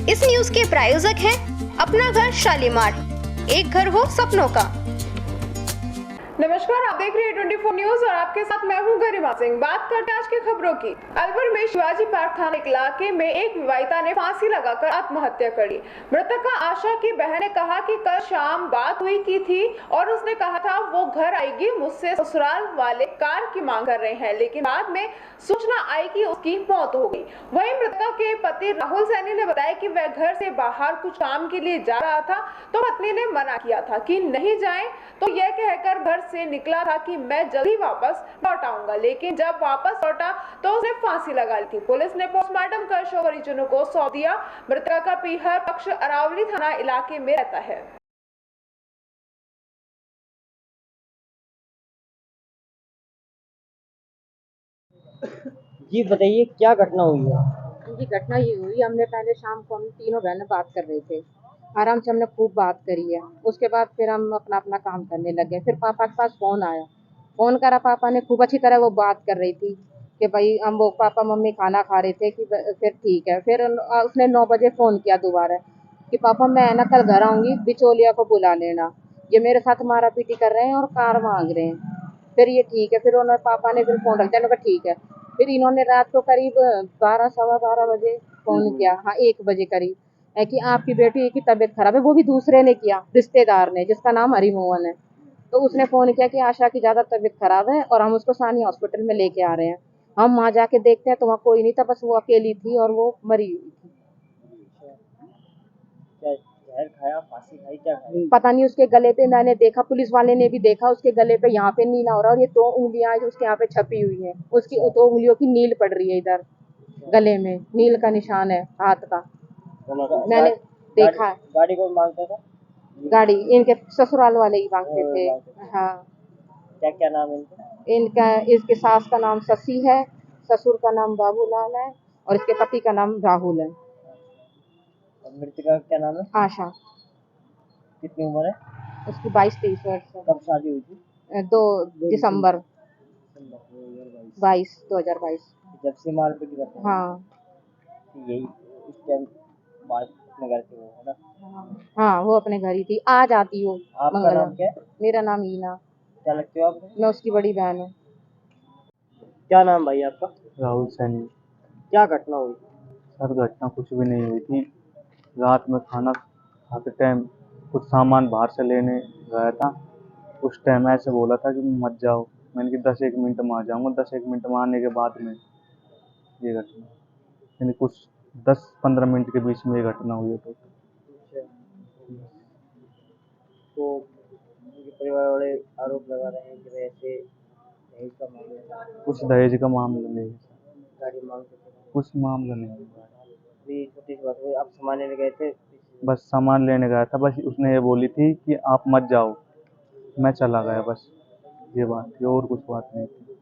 इस न्यूज के प्रायोजक हैं अपना घर शालीमार, एक घर हो सपनों का। नमस्कार, आप देख रहे हैं 24 न्यूज और आपके साथ मैं हूं गरिमा सिंह। बात करते हैं आज की खबरों की। अलवर में शिवाजी पार्क थाना इलाके में एक विवाहिता ने फांसी लगाकर आत्महत्या कर ली। मृतका आशा की बहन ने कहा कि कल शाम बात हुई की थी और उसने कहा था वो घर आएगी, मुझसे ससुराल वाले कार की मांग कर रहे हैं, लेकिन बाद में सूचना आई कि उसकी मौत हो गई। वहीं मृतका के पति राहुल सैनी ने बताया कि वह घर से बाहर कुछ काम के लिए जा रहा था तो पत्नी ने मना किया था कि नहीं जाएं, तो यह कहकर घर से निकला था कि मैं जल्दी वापस लौट आऊंगा, लेकिन जब वापस लौटा तो उसने फांसी लगा ली थी। पुलिस ने पोस्टमार्टम कर शव परिजनों को सौंप दिया। मृतका का पीहर पक्ष अरावली थाना इलाके में रहता है। जी बताइए, क्या घटना हुई है? जी घटना ये हुई, हमने पहले शाम को हम तीनों बहनें बात कर रहे थे। आराम से हमने खूब बात करी है। उसके बाद फिर हम अपना अपना काम करने लगे। फिर पापा के पास फोन आया, फोन करा। पापा ने खूब अच्छी तरह वो बात कर रही थी कि भाई हम वो पापा मम्मी खाना खा रहे थे कि फिर ठीक है। फिर उसने 9 बजे फोन किया दोबारा कि पापा मैं ना कल घर आऊंगी, बिचौलिया को बुला लेना, ये मेरे साथ मारा पीटी कर रहे हैं और कार मांग रहे हैं। फिर ये ठीक है। फिर उन्होंने पापा ने फिर फोन रख दिया। मैंने कहा ठीक है। फिर इन्होंने रात को करीब 12 सवा 12 बजे फोन किया, हाँ 1 बजे करीब, है कि आपकी बेटी की तबीयत खराब है। वो भी दूसरे ने किया, रिश्तेदार ने, जिसका नाम हरिमोहन है। तो उसने फोन किया कि आशा की ज्यादा तबीयत खराब है और हम उसको सानिया हॉस्पिटल में लेके आ रहे हैं। हम वहां जाके देखते हैं तो वहाँ कोई नहीं था, बस वो अकेली थी और वो मरी हुई थी। क्या जहर खाया, फांसी खाई, क्या खाई? पता नहीं, उसके गले पे मैंने देखा, पुलिस वाले ने भी देखा, उसके गले पे यहाँ पे नीला हो रहा है और ये 2 उंगलियां उसके यहाँ पे छपी हुई हैं। उसकी 2 उंगलियों की नील पड़ रही है, इधर गले में नील का निशान है हाथ का। मैंने देखा है। गाड़ी कौन मांगता था? गाड़ी इनके ससुराल वाले ही मांगते थे। हाँ। क्या क्या नाम है इनका? इनका, इसके सास का नाम शशि है, ससुर का नाम बाबूलाल है और इसके पति का नाम राहुल है। और मृतका का क्या नाम है? आशा। कितनी उम्र है? उसकी 22-23 वर्ष है। कब शादी हुई थी? 2 दिसंबर 2022। जब से मारपीट करते हैं? हाँ यही इस टाइम बात अपने घर से, वो है ना? हाँ, वो अपने घर ही थी, आज आती वो आपका मंगलवार। नाम क्या है? मेरा नाम हीना। क्या लगते हो आप? मैं उसकी बड़ी बहन हूँ। क्या नाम भाई आपका? राहुल सैनी। क्या घटना हुई? सर घटना कुछ भी नहीं हुई थी। रात में खाना खाते टाइम कुछ सामान बाहर से लेने गया था। उस टाइम ऐसे बोला था कि मत जाओ। मैंने कि 10-1 मिनट में आ जाऊँगा। 10-1 मिनट में आने के बाद में ये घटना, यानी कुछ 10-15 मिनट के बीच में ये घटना हुई है। तो उनके परिवार वाले आरोप लगा रहे हैं कि वैसे दहेज का मामला है। कुछ दहेज का मामला नहीं है, गाड़ी मांगते थे। कुछ मामला नहीं है। अभी छोटी सी बात हुई, आप सामान लेने गए थे? बस सामान लेने गया था, बस उसने ये बोली थी कि आप मत जाओ, मैं चला गया, बस ये बात थी, और कुछ बात नहीं थी।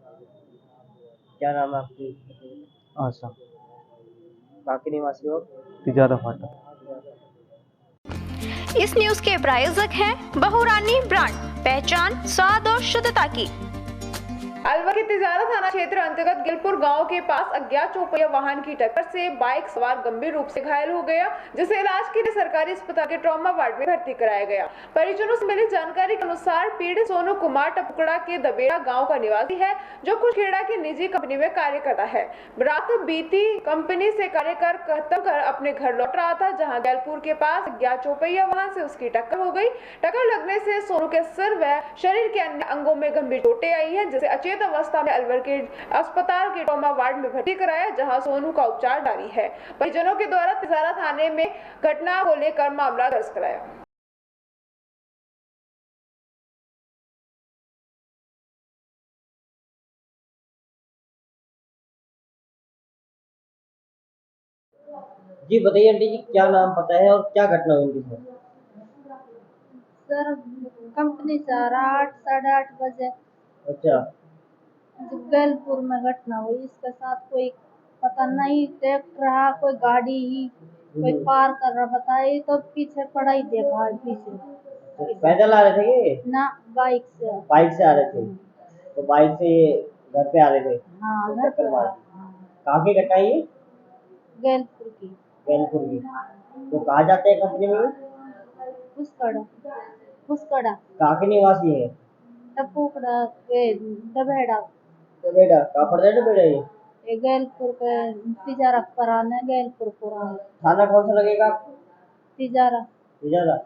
क्या नाम है आपकी? आशा। बाकी निवासी हो? तिजारा फाटक। इस न्यूज के प्रायोजक हैं बहुरानी ब्रांड, पहचान स्वाद और शुद्धता की। अलवर के तिजारा थाना क्षेत्र अंतर्गत गिलपुर गांव के पास अज्ञात चौपहिया वाहन की टक्कर से बाइक सवार गंभीर रूप से घायल हो गया, जिसे इलाज के लिए सरकारी अस्पताल के ट्रॉमा वार्ड में भर्ती कराया गया। परिजनों से मिली जानकारी के अनुसार पीड़ित सोनू कुमार टपकड़ा के दबेड़ा गांव का निवासी है, जो कुछखेड़ा की निजी कंपनी में कार्य करता है। रात बीती कंपनी से कार्य खत्म कर अपने घर लौट रहा था, जहाँ गैलपुर के पास अज्ञात चौपहिया वाहन से उसकी टक्कर हो गई। टक्कर लगने से सोनू के सिर व शरीर के अन्य अंगों में गंभीर चोटें आई है, जिसे अचेत अवस्था में अलवर के अस्पताल के ट्रॉमा वार्ड में भर्ती कराया, जहां सोनू का उपचार जारी है। परिजनों के द्वारा तिजारा थाने में घटना को लेकर मामला दर्ज कराया। जी बताइए आंटी जी, क्या नाम पता है और क्या घटना हुई उनके साथ? सर कंपनी से आ रहा 8 साढ़े 8 बजे अच्छा। जगदलपुर में घटना हुई। इसके साथ कोई पता नहीं ट्रैक्टर रहा, कोई गाड़ी ही कोई पार कर रहा, बताइए तो पीछे पड़ा ही देखा पीछे। तो पैदल आ रहे थे ये? ना, बाइक से। बाइक से आ रहे थे? तो बाइक से ये घर पे आ रहे थे? हाँ, तो घर टक्कर पे। मार दी। कहाँ की घटना है ये? गैलपुर की। कैलपुर की। तो कहाँ जाते हैं कंपनी में? पुष्कड़ा पुष्कड़ा कहाँ के निवासी है? टपूकड़ा वे डबेड़ा तो बेटा कहाँ पड़ता है? तो बेटा ये गैलपुर के तिजारा पराना गैलपुर पुराना थाना कौन सा लगेगा आपको? तिजारा इजारा।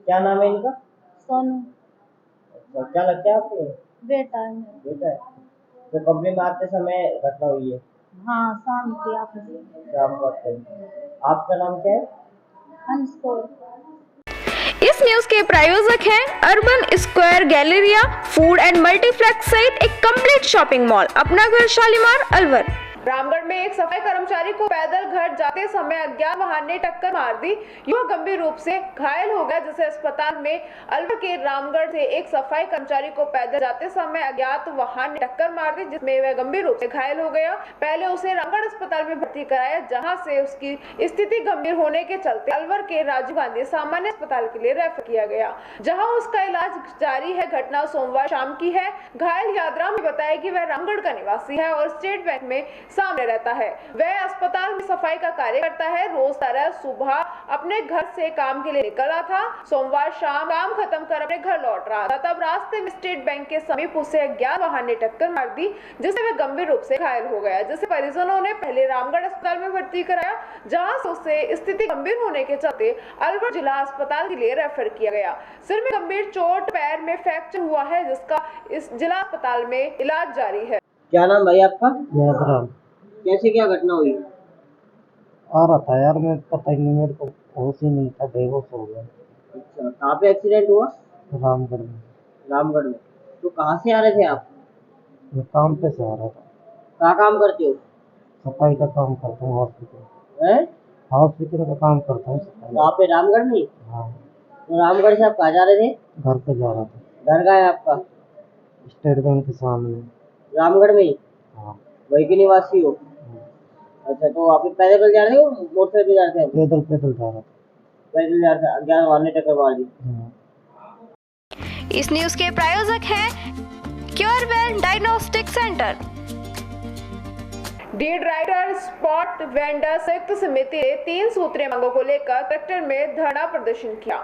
क्या नाम है इनका? सोनू अच्छा, क्या लगता है आपको? बेटा है मेरा। बेटा है। तो कंपनी में आते समय घटना हुई है हाँ शाम की आप शाम को आते हैं। आपका नाम क्या है? हंस को इस न्यूज के प्रायोजक हैं urban square Galleria food and multiplex सहित एक कंप्लीट शॉपिंग मॉल, अपना घर शालीमार अलवर। रामगढ़ में एक सफाई कर्मचारी को पैदल घर जाते समय अज्ञात वाहन ने टक्कर मार दी। युवक गंभीर रूप से घायल हो गया, जिसे अस्पताल में अलवर के रामगढ़ से एक सफाई कर्मचारी को पैदल जाते समय अज्ञात वाहन ने टक्कर मार दी, जिसमें वह गंभीर रूप से घायल हो गया। पहले उसे रामगढ़ अस्पताल में भर्ती कराया, जहां से उसकी स्थिति गंभीर होने के चलते अलवर के राजीव गांधी सामान्य अस्पताल के लिए रेफर किया गया, जहाँ उसका इलाज जारी है। घटना सोमवार शाम की है। घायल यादराम ने बताया कि वह रामगढ़ का निवासी है और स्टेट बैंक में सामने रहता है। वह अस्पताल में सफाई का कार्य करता है। रोज तरह सुबह अपने घर से काम के लिए निकला था। सोमवार शाम काम खत्म कर अपने घर लौट रहा था, तब रास्ते में स्टेट बैंक के समीप उसे अज्ञात वाहन ने टक्कर मार दी, जिससे वह गंभीर रूप से घायल हो गया, जिसे परिजनों ने पहले रामगढ़ अस्पताल में भर्ती कराया, जहां से उसे स्थिति गंभीर होने के चलते अलवर जिला अस्पताल के लिए रेफर किया गया। सिर में गंभीर चोट, पैर में फ्रैक्चर हुआ है, जिसका इस जिला अस्पताल में इलाज जारी है। क्या नाम भाई आपका? यादराम कैसे क्या घटना हुई? आ रहा था यार, मैं पता ही नहीं, मेरे को होश ही नहीं था, बेहोश हो गया। अच्छा, कहाँ पे एक्सीडेंट हुआ? रामगढ़ में। रामगढ़ में। तो कहाँ से आ रहे थे आप? मैं काम पे से आ रहा था। कहाँ काम करते हो? सफाई का काम करता हूँ हॉस्पिटल। हैं? हॉस्पिटल का काम करता हूँ सफाई। वहाँ पे रामगढ़ में? हाँ, तो रामगढ़ से आप कहाँ जा रहे थे? घर पे जा रहा था। घर का है आपका? स्टेट बैंक के सामने। रामगढ़ में ही? हाँ। वही के निवासी हो? अच्छा, तो आप पैदल जा रहे हो मोटरसाइकिल जा रहे थे? पैदल पैदल जा रहा था। पैदल जा रहे थे, अज्ञात वाहन ने टक्कर मार दी। इस न्यूज के प्रायोजक हैं Curewell diagnostic centre. Deed writer spot vendor संयुक्त समिति ने 3 सूत्रीय मांगों को लेकर कलेक्टर में धरना प्रदर्शन किया।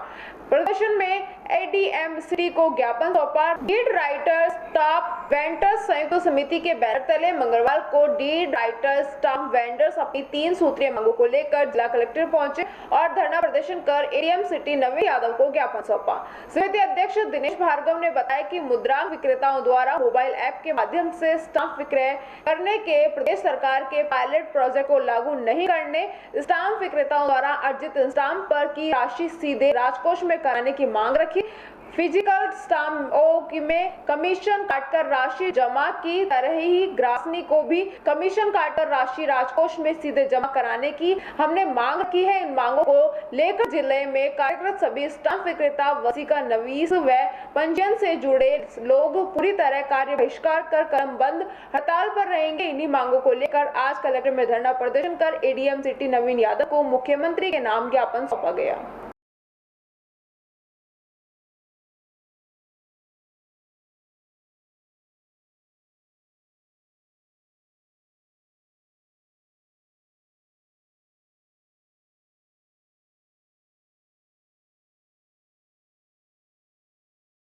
प्रदर्शन में एडीएम सिटी को ज्ञापन सौंपा। डीड राइटर स्टाफ वेंडर्स संयुक्त समिति के बैनर तले मंगलवार को डीड राइटर स्टाफ वेंडर्स अपनी 3 सूत्रीय मांगों को लेकर जिला कलेक्टर पहुंचे और धरना प्रदर्शन कर एडीएम सिटी नवीन यादव को ज्ञापन सौंपा। समिति अध्यक्ष दिनेश भार्गव ने बताया कि मुद्रांक विक्रेताओं द्वारा मोबाइल ऐप के माध्यम से स्टाम्प विक्रय करने के प्रदेश सरकार के पायलट प्रोजेक्ट को लागू नहीं करने, स्टाम्प विक्रेताओं द्वारा अर्जित स्टाम्प पर की राशि सीधे राजकोष में कराने की मांग रखी। फिजिकल स्टाम्प में कमीशन काटकर राशि जमा की तरह ही ग्रासनी को भी कमीशन काटकर राशि राजकोष में सीधे जमा कराने की हमने मांग की है। इन मांगों को लेकर जिले में कार्यरत सभी स्टाम्प विक्रेता, वसीका नवीस व पंजीयन से जुड़े लोग पूरी तरह कार्य बहिष्कार कर कर्म बंद हड़ताल पर रहेंगे। इन्हीं मांगों को लेकर आज कलेक्टर में धरना प्रदर्शन कर एडीएम सिटी नवीन यादव को मुख्यमंत्री के नाम ज्ञापन सौंपा गया।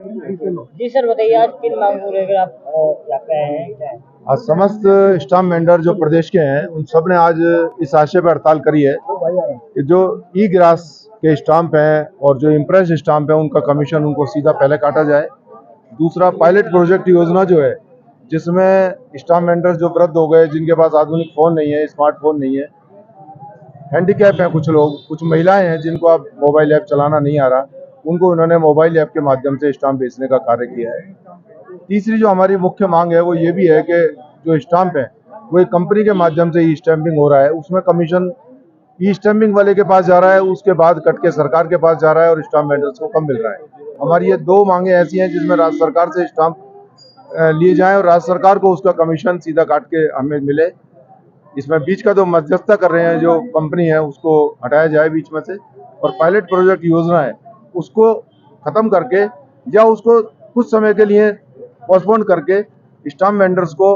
जी सर, बताइए आज किन मांगों को लेकर आप यहाँ पे आए हैं? क्या है? आज समस्त स्टाम्प वेंडर जो प्रदेश के हैं उन सब ने आज इस आशय पर हड़ताल करी है कि जो ई ग्रास के स्टाम्प हैं और जो इम्प्रेस स्टाम्प है उनका कमीशन उनको सीधा पहले काटा जाए। दूसरा, पायलट प्रोजेक्ट योजना जो है जिसमें स्टाम्प वेंडर जो वृद्ध हो गए, जिनके पास आधुनिक फ़ोन नहीं है, स्मार्टफोन नहीं है, हैंडीकैप हैं कुछ लोग, कुछ महिलाएं हैं जिनको अब मोबाइल ऐप चलाना नहीं आ रहा, उनको उन्होंने मोबाइल ऐप के माध्यम से स्टाम्प बेचने का कार्य किया है। तीसरी जो हमारी मुख्य मांग है वो ये भी है कि जो स्टाम्प है वो एक कंपनी के माध्यम से ई स्टैंपिंग हो रहा है, उसमें कमीशन ई स्टैंपिंग वाले के पास जा रहा है, उसके बाद कट के सरकार के पास जा रहा है और स्टाम्प वेंडर्स को कम मिल रहा है। हमारी ये 2 मांगे ऐसी हैं जिसमें राज्य सरकार से स्टाम्प लिए जाएं और राज्य सरकार को उसका कमीशन सीधा काट के हमें मिले। इसमें बीच का जो मध्यस्थता कर रहे हैं जो कंपनी है उसको हटाया जाए बीच में से, और पायलट प्रोजेक्ट योजना है उसको खत्म करके या उसको कुछ समय के लिए पोस्टपोन करके स्टाम्प वेंडर्स को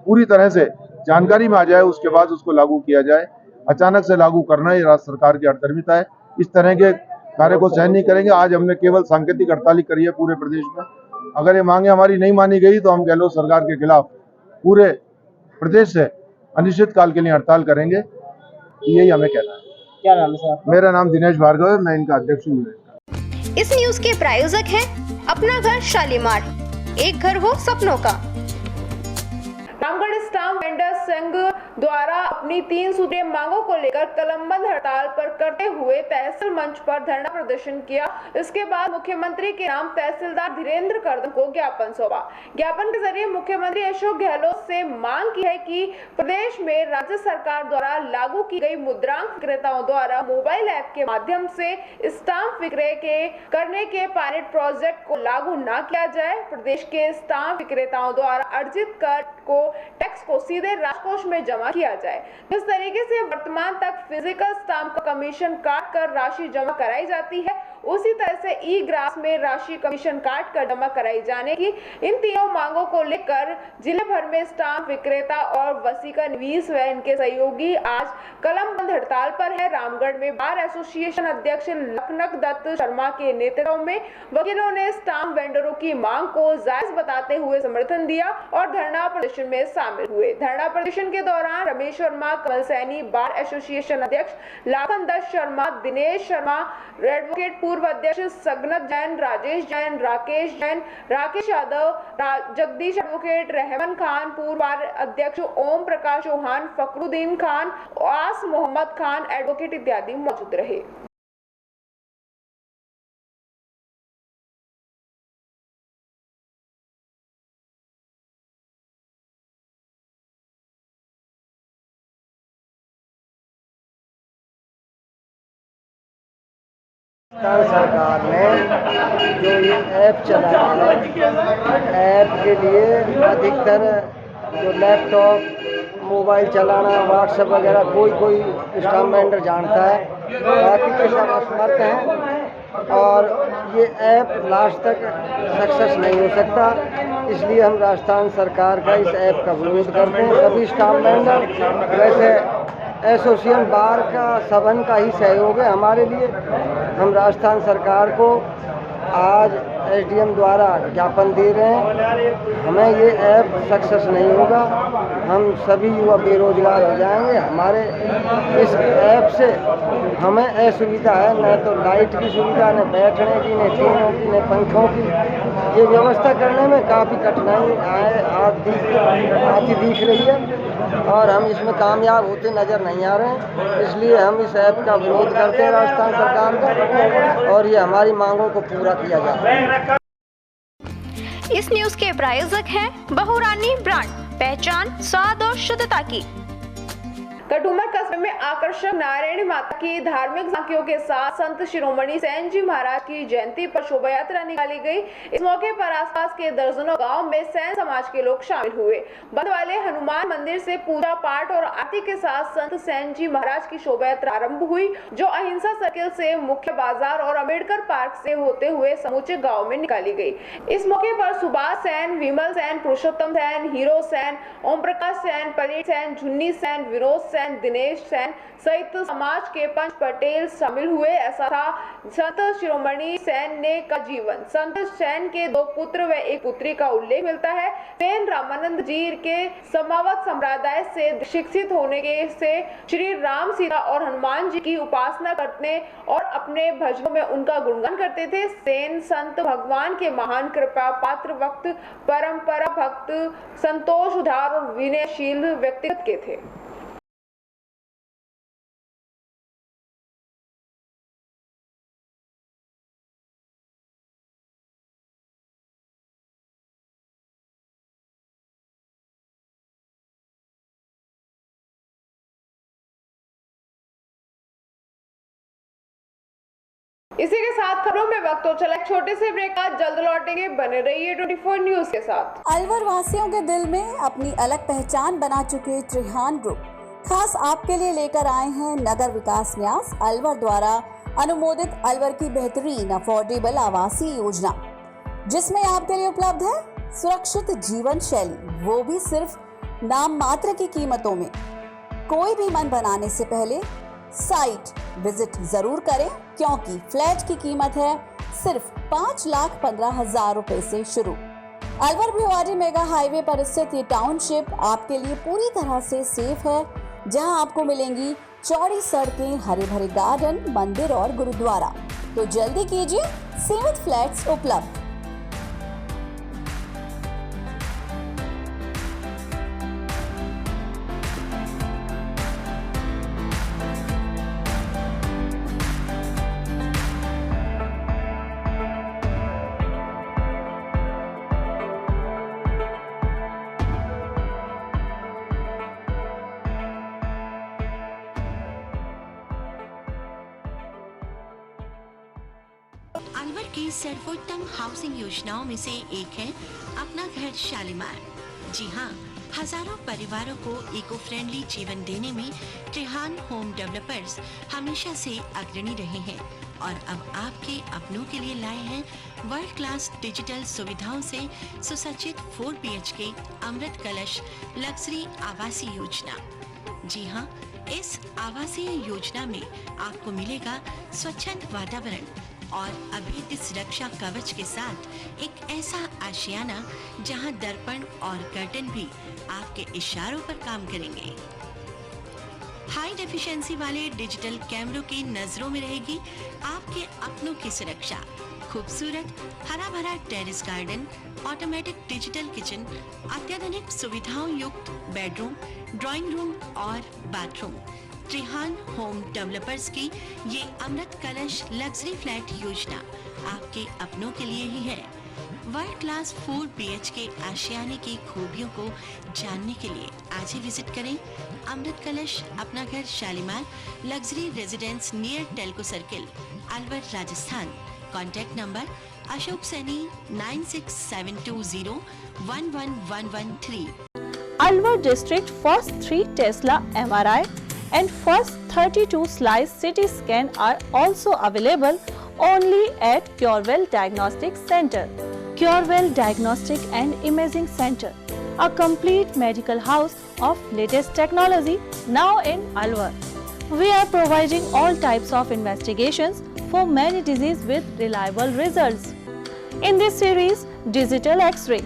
पूरी तरह से जानकारी में आ जाए, उसके बाद उसको लागू किया जाए। अचानक से लागू करना ये राज्य सरकार की अर्थदर्मिता है। इस तरह के कार्य को सहन नहीं करेंगे। आज हमने केवल सांकेतिक हड़ताल करी है पूरे प्रदेश में। अगर ये मांगे हमारी नहीं मानी गई तो हम गहलोत सरकार के खिलाफ पूरे प्रदेश से अनिश्चितकाल के लिए हड़ताल करेंगे। यही हमें कहना है। क्या नाम है सर? मेरा नाम दिनेश भार्गव है, मैं इनका अध्यक्ष हूँ। इस न्यूज के प्रायोजक हैं अपना घर शालीमार, एक घर हो सपनों का। रामगढ़ स्टाम्प वेंडर्स संघ द्वारा अपनी 3 सूत्रीय मांगों को लेकर कलमबंद हड़ताल पर करते हुए तहसील मंच पर धरना प्रदर्शन किया। इसके बाद मुख्यमंत्री के नाम तहसीलदार धीरेन्द्र कर्दम को ज्ञापन सौंपा। ज्ञापन के जरिए मुख्यमंत्री अशोक गहलोत से मांग की है कि प्रदेश में राज्य सरकार द्वारा लागू की गई मुद्रांक विक्रेताओं द्वारा मोबाइल ऐप के माध्यम से स्टाम्प विक्रय करने के पायलट प्रोजेक्ट को लागू न किया जाए। प्रदेश के स्टाम्प विक्रेताओं द्वारा अर्जित कर को टैक्स को सीधे राजकोष में जमा किया जाए। जिस तरीके से वर्तमान तक फिजिकल स्टाम्प का कमीशन काट कर राशि जमा कराई जाती है, उसी तरह से ई ग्रास में राशि कमीशन काट कर जमा कराई जाने की इन तीनों मांगों को लेकर जिले भर में स्टाम्प विक्रेता और वसीका निवीस व इनके सहयोगी आज कलमबंद हड़ताल पर है। रामगढ़ में बार एसोसिएशन अध्यक्ष लखनक दत्त शर्मा के नेतृत्व में वकीलों ने स्टाम्प वेंडरों की मांग को जायज बताते हुए समर्थन दिया और धरना प्रदर्शन में शामिल हुए। धरना प्रदर्शन के दौरान रमेश शर्मा, कमल सैनी, बार एसोसिएशन अध्यक्ष लाखन दत्त शर्मा, दिनेश शर्मा, एडवोकेट पूर्व अध्यक्ष सगनत जैन, राजेश जैन, राकेश जैन, राकेश यादव, जगदीश एडवोकेट, रहमान खान, पूर्व अध्यक्ष ओम प्रकाश चौहान, फकरुद्दीन खान, आस मोहम्मद खान एडवोकेट इत्यादि मौजूद रहे। सरकार ने जो ये ऐप चलाया है, ऐप के लिए अधिकतर जो लैपटॉप, मोबाइल चलाना, व्हाट्सएप वगैरह कोई स्टाम्प वेंडर जानता है, बाकी के सब असमर्थ हैं और ये ऐप लास्ट तक सक्सेस नहीं हो सकता। इसलिए हम राजस्थान सरकार का इस ऐप का विरोध करते हैं। सभी स्टाम्प वेंडर, वैसे एसोसिएशन बार का सबन का ही सहयोग है हमारे लिए। हम राजस्थान सरकार को आज एसडीएम द्वारा ज्ञापन दे रहे हैं। हमें ये ऐप सक्सेस नहीं होगा, हम सभी युवा बेरोजगार हो जाएंगे। हमारे इस ऐप से हमें असुविधा है, न तो लाइट की सुविधा, न बैठने की, न ट्रेनों की, न पंखों की। ये व्यवस्था करने में काफ़ी कठिनाई आती दिख रही है और हम इसमें कामयाब होते नज़र नहीं आ रहे हैं। इसलिए हम इस ऐप का विरोध करते हैं राजस्थान सरकार का और ये हमारी मांगों को पूरा किया जाए। इस न्यूज के प्रायोजक हैं बहुरानी ब्रांड, पहचान स्वाद और शुद्धता की। कटुमर कस्बे में आकर्षक नारायणी माता की धार्मिक झांकियों के साथ संत शिरोमणि सेन जी महाराज की जयंती पर शोभा यात्रा निकाली गई। इस मौके पर आसपास के दर्जनों गांव में सेन समाज के लोग शामिल हुए। बंद वाले हनुमान मंदिर से पूजा पाठ और आरती के साथ संत सेन जी महाराज की शोभा यात्रा आरंभ हुई, जो अहिंसा सर्किल से मुख्य बाजार और अम्बेडकर पार्क से होते हुए समूचे गाँव में निकाली गई। इस मौके पर सुभाष सेन, विमल सेन, पुरुषोत्तम सेन, हीरो सेन, ओम प्रकाश सेन, पलेट सेन, झुन्नी सेन, विनोद सेन, दिनेश सेन सहित समाज के पंच पटेल शामिल हुए। ऐसा था संत शिरोमणि सेन ने का जीवन। संत सेन के 2 पुत्र व 1 पुत्री का उल्लेख मिलता है। सेन रामानंद जी के समावत संप्रदाय से शिक्षित होने के से श्री राम, सीता और हनुमान जी की उपासना करने और अपने भजनों में उनका गुणगान करते थे। सेन संत भगवान के महान कृपा पात्र, वक्त परंपरा भक्त, संतोष उदार और विनयशील व्यक्तित्व के थे। इसी के साथ खबरों में वक्त हो चला एक छोटे से ब्रेक का। जल्द लौटेंगे, बने रहिए 24 न्यूज के साथ। अलवर वासियों के दिल में अपनी अलग पहचान बना चुके त्रिहान ग्रुप खास आपके लिए लेकर आए हैं नगर विकास न्यास अलवर द्वारा अनुमोदित अलवर की बेहतरीन अफोर्डेबल आवासीय योजना, जिसमें आपके लिए उपलब्ध है सुरक्षित जीवन शैली, वो भी सिर्फ नाम मात्र की कीमतों में। कोई भी मन बनाने से पहले साइट विजिट जरूर करें, क्योंकि फ्लैट की कीमत है सिर्फ 5,15,000 रुपए से शुरू। अलवर भिवाड़ी मेगा हाईवे पर स्थित ये टाउनशिप आपके लिए पूरी तरह से सेफ है, जहां आपको मिलेंगी चौड़ी सड़कें, हरे भरे गार्डन, मंदिर और गुरुद्वारा। तो जल्दी कीजिए, सीमित फ्लैट्स उपलब्ध। अलवर की सर्वोत्तम हाउसिंग योजनाओं में से एक है अपना घर शालीमार। जी हाँ, हजारों परिवारों को इको फ्रेंडली जीवन देने में त्रिहान होम डेवलपर्स हमेशा से अग्रणी रहे हैं और अब आपके अपनों के लिए लाए हैं वर्ल्ड क्लास डिजिटल सुविधाओं से सुसज्जित 4 BHK अमृत कलश लग्जरी आवासीय योजना। जी हाँ, इस आवासीय योजना में आपको मिलेगा स्वच्छंद वातावरण और अभेद्य सुरक्षा कवच के साथ एक ऐसा आशियाना जहां दर्पण और कर्टन भी आपके इशारों पर काम करेंगे। हाई डेफिशिएंसी वाले डिजिटल कैमरों की नजरों में रहेगी आपके अपनों की सुरक्षा। खूबसूरत हरा भरा terrace garden, automatic digital kitchen, अत्याधुनिक सुविधाओं युक्त बेडरूम, ड्राइंग रूम और बाथरूम। त्रिहान होम डेवलपर्स की ये अमृत कलश लग्जरी फ्लैट योजना आपके अपनों के लिए ही है। वर्ल्ड क्लास 4 BHK आशियाने की खूबियों को जानने के लिए आज ही विजिट करें अमृत कलश अपना घर Shalimar luxury residence near Telco circle, Alwar, Rajasthan. Contact number Ashok Saini 9672011113। Alwar district first 3 Tesla MRI and first 32 slice CT scan are also available only at Curewell Diagnostic Center. Curewell Diagnostic and Imaging Center, a complete medical house of latest technology now in Alwar. We are providing all types of investigations for many diseases with reliable results. In this series, digital X-ray,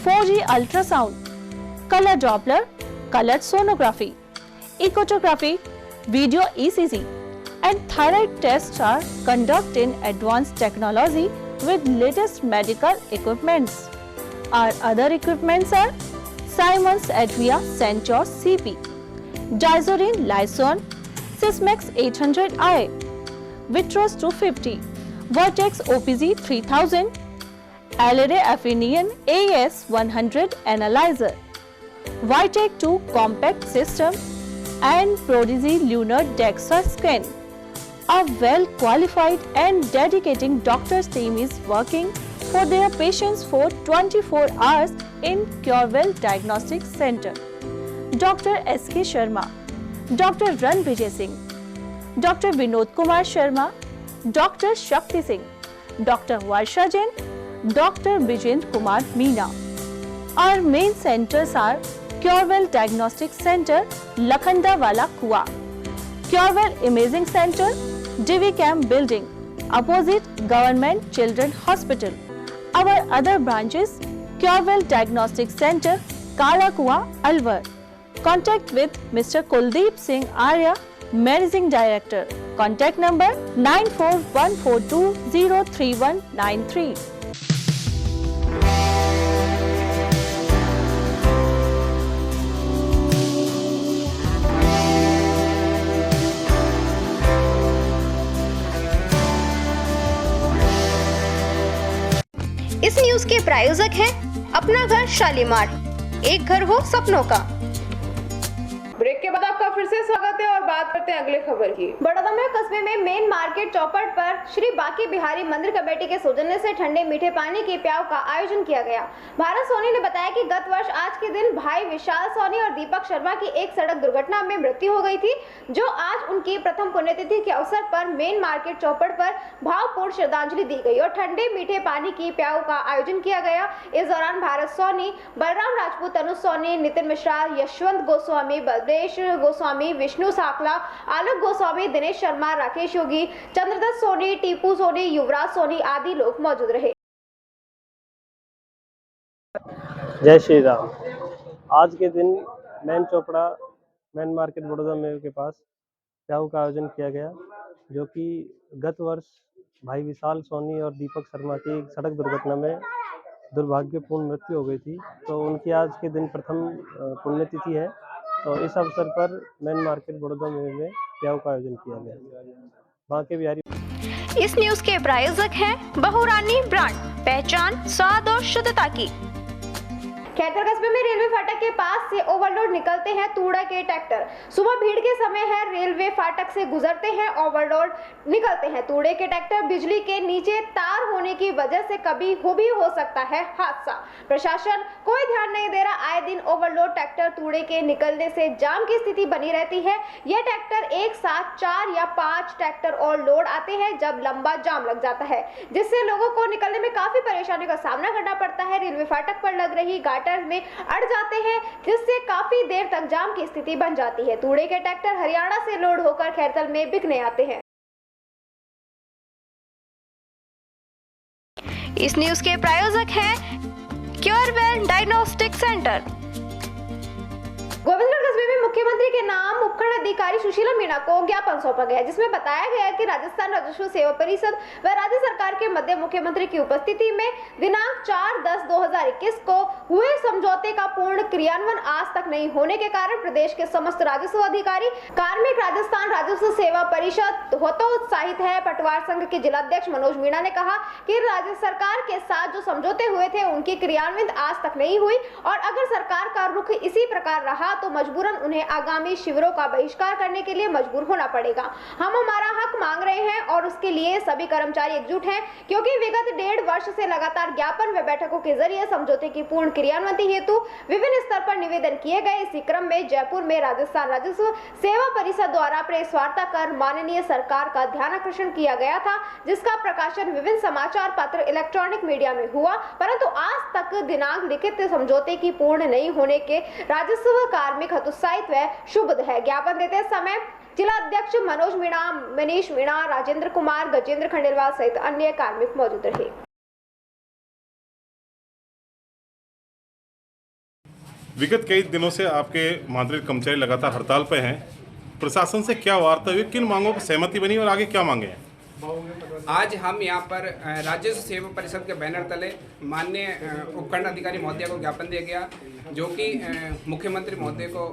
4G ultrasound, color Doppler, colored sonography, echography, video ECG and thyroid tests are conducted in advanced technology with latest medical equipments. Our other equipments are Siemens Advia Centaur CP, Dizorin Lyson, Sysmex 800i, Vitros 250, Vertex OPZ 3000, Alere Affinion AS 100 Analyzer, Vitec 2 Compact System and Prodigy Lunar DEXA Scan. A well-qualified and dedicated doctors team is working for their patients for 24 hours in Curewell Diagnostic Center. Dr. S.K. Sharma, Dr. Ran Vijay Singh, Dr. Vinod Kumar Sharma, Dr. Shakti Singh, Dr. Varsha Jain, Dr. Vijendra Kumar Meena. Our main centers are Curewell Diagnostic Center, Lakhandawala Kua, Curewell Imaging Center, Divi Camp Building, opposite Government Children Hospital. Our other branches, Curewell Diagnostic Center, Kala Kua, Alwar. Contact with Mr. Kuldeep Singh Arya, Managing Director. Contact number 9414203193. इस news के प्रायोजक हैं अपना घर शालीमार, एक घर हो सपनों का। ब्रेक के बाद आपका फिर से स्वागत है और बात करते हैं अगले खबर की। बड़ौदा में कस्बे में मेन मार्केट चौपट पर श्री बांके बिहारी मंदिर कमेटी के सौजन्य से ठंडे मीठे पानी के प्याव का आयोजन किया गया। भारत सोनी ने बताया कि गत वर्ष आज के दिन भाई विशाल सोनी और दीपक शर्मा की एक सड़क दुर्घटना में मृत्यु हो गई थी, जो आज उनकी प्रथम पुण्यतिथि के अवसर पर मेन मार्केट चौपट पर भावपूर्ण श्रद्धांजलि दी गई और ठंडे मीठे पानी की प्याव का आयोजन किया गया। इस दौरान भारत सोनी, बलराम राजपूत, तनुज सोनी, नितिन मिश्रा, यशवंत गोस्वामी, बलदेश गोस्वामी, विष्णु साकला, आलोक गोस्वामी, दिनेश शर्मा, राकेश योगी, चंद्रदत्त सोनी, टीपू सोनी, युवराज सोनी आदि लोग मौजूद रहे। जय श्री राम। आज के दिन मेन मार्केट बड़ौदा में के पास प्याऊ का आयोजन किया गया, जो कि गत वर्ष भाई विशाल सोनी और दीपक शर्मा की सड़क दुर्घटना में दुर्भाग्यपूर्ण मृत्यु हो गई थी। तो उनकी आज के दिन प्रथम पुण्यतिथि है, तो इस अवसर पर मेन मार्केट बड़ौदा में प्याऊ का आयोजन किया गया। बांके बिहारी। इस न्यूज के प्रायोजक हैं बहुरानी ब्रांड, पहचान स्वाद और शुद्धता की। खैरथल कस्बे में रेलवे फाटक के पास से ओवरलोड निकलते हैं तूड़ा के ट्रैक्टर। सुबह भीड़ के समय है, रेलवे फाटक से गुजरते हैं ओवरलोड निकलते हैं तूड़े के ट्रैक्टर। बिजली के नीचे तार होने की वजह से कभी भी हो सकता है हादसा। प्रशासन कोई ध्यान नहीं दे रहा। आए दिन ओवरलोड ट्रैक्टर तूड़े के निकलने से जाम की स्थिति बनी रहती है। यह ट्रैक्टर एक साथ 4 या 5 ट्रैक्टर और लोड आते हैं जब लंबा जाम लग जाता है, जिससे लोगों को निकलने में काफी परेशानी का सामना करना पड़ता है। रेलवे फाटक पर लग रही में अड़ जाते हैं, जिससे काफी देर तक जाम की स्थिति बन जाती है। तूड़े के ट्रैक्टर हरियाणा से लोड होकर खैरथल में बिकने आते हैं। इस न्यूज के प्रायोजक हैं क्योरवेल डायग्नोस्टिक सेंटर। गोविंदगढ़ कस्बे में मुख्यमंत्री के नाम उपखंड अधिकारी सुशीला मीणा को ज्ञापन सौंपा गया, जिसमें बताया गया कि राजस्थान राजस्व सेवा परिषद व राज्य सरकार के मध्य मुख्यमंत्री की उपस्थिति में दिनांक 4/10/2021 को हुए समझौते का पूर्ण क्रियान्वयन आज तक नहीं होने के कारण प्रदेश के समस्त राजस्व अधिकारी कार्मिक राजस्थान राजस्व सेवा परिषद हतोत्साहित है। पटवार संघ के जिलाध्यक्ष मनोज मीणा ने कहा कि राज्य सरकार के साथ जो समझौते हुए थे उनकी क्रियान्वयन आज तक नहीं हुई और अगर सरकार का रुख इसी प्रकार रहा तो मजबूरन उन्हें आगामी शिविरों का बहिष्कार करने के लिए मजबूर होना पड़ेगा। हम हमारा हक मांग रहे हैं और उसके लिए सभी कर्मचारी एकजुट हैं, क्योंकि विगत 1.5 वर्ष से लगातार ज्ञापन व बैठकों के जरिए समझौते की पूर्ण क्रियान्वयन हेतु विभिन्न स्तर पर निवेदन किए गए। इसी क्रम में जयपुर में राजस्थान राजस्व सेवा परिषद द्वारा प्रेस वार्ता कर माननीय सरकार का ध्यान आकर्षण किया गया था, जिसका प्रकाशन विभिन्न समाचार पत्र इलेक्ट्रॉनिक मीडिया में हुआ, परंतु आज तक दिनांक लिखित समझौते की पूर्ण नहीं होने के राजस्व कार्मिक हतोत्साहित व शुभद है। ज्ञापन देते समय जिला अध्यक्ष मनोज मीणा, मनीष मीणा, राजेंद्र कुमार, गजेंद्र खंडेलवाल सहित अन्य कार्मिक मौजूद रहे। विगत कई दिनों से आपके मानदेय कर्मचारी लगातार हड़ताल पर हैं। प्रशासन से क्या वार्ता हुई, किन मांगों पर सहमति बनी और आगे क्या मांगे हैं? आज हम यहाँ पर राजस्व सेवा परिषद के बैनर तले माननीय उपखंड अधिकारी महोदय को ज्ञापन दिया गया, जो कि मुख्यमंत्री महोदय को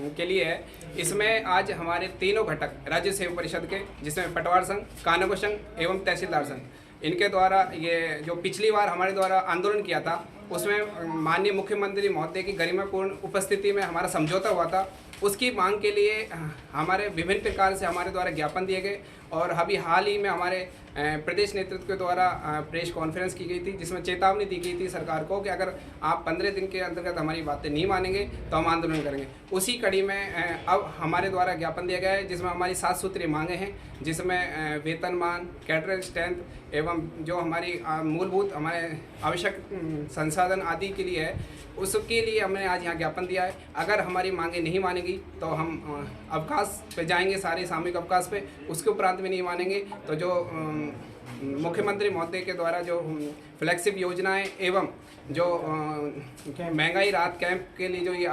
के लिए है। इसमें आज हमारे तीनों घटक राज्य सेवा परिषद के, जिसमें पटवार संघ, कानून संघ एवं तहसीलदार संघ, इनके द्वारा ये जो पिछली बार हमारे द्वारा आंदोलन किया था, उसमें माननीय मुख्यमंत्री महोदय की गरिमापूर्ण उपस्थिति में हमारा समझौता हुआ था, उसकी मांग के लिए हमारे विभिन्न प्रकार से हमारे द्वारा ज्ञापन दिए गए और अभी हाल ही में हमारे प्रदेश नेतृत्व के द्वारा प्रेस कॉन्फ्रेंस की गई थी, जिसमें चेतावनी दी गई थी सरकार को कि अगर आप 15 दिन के अंतर्गत हमारी बातें नहीं मानेंगे तो हम आंदोलन करेंगे। उसी कड़ी में अब हमारे द्वारा ज्ञापन दिया गया है, जिसमें हमारी 7 सूत्रीय मांगे हैं, जिसमें वेतनमान, कैडर स्ट्रेंथ एवं जो हमारी मूलभूत हमारे आवश्यक संसाधन आदि के लिए है, उसके लिए हमने आज यहाँ ज्ञापन दिया है। अगर हमारी मांगे नहीं मानेगी तो हम अवकाश पे जाएंगे, सारे सामूहिक अवकाश पे। उसके उपरांत में नहीं मानेंगे तो जो मुख्यमंत्री महोदय के द्वारा जो फ्लैगशिप योजनाएं एवं जो महंगाई राहत कैंप के लिए जो ये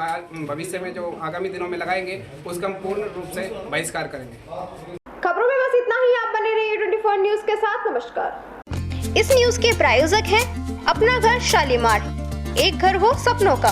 भविष्य में जो आगामी दिनों में लगाएंगे, उसका हम पूर्ण रूप से बहिष्कार करेंगे। खबरों में बस इतना ही। आप बने रहिए 24 न्यूज के साथ। नमस्कार। इस न्यूज के प्रायोजक हैं अपना घर शालीमार, एक घर हो सपनों का।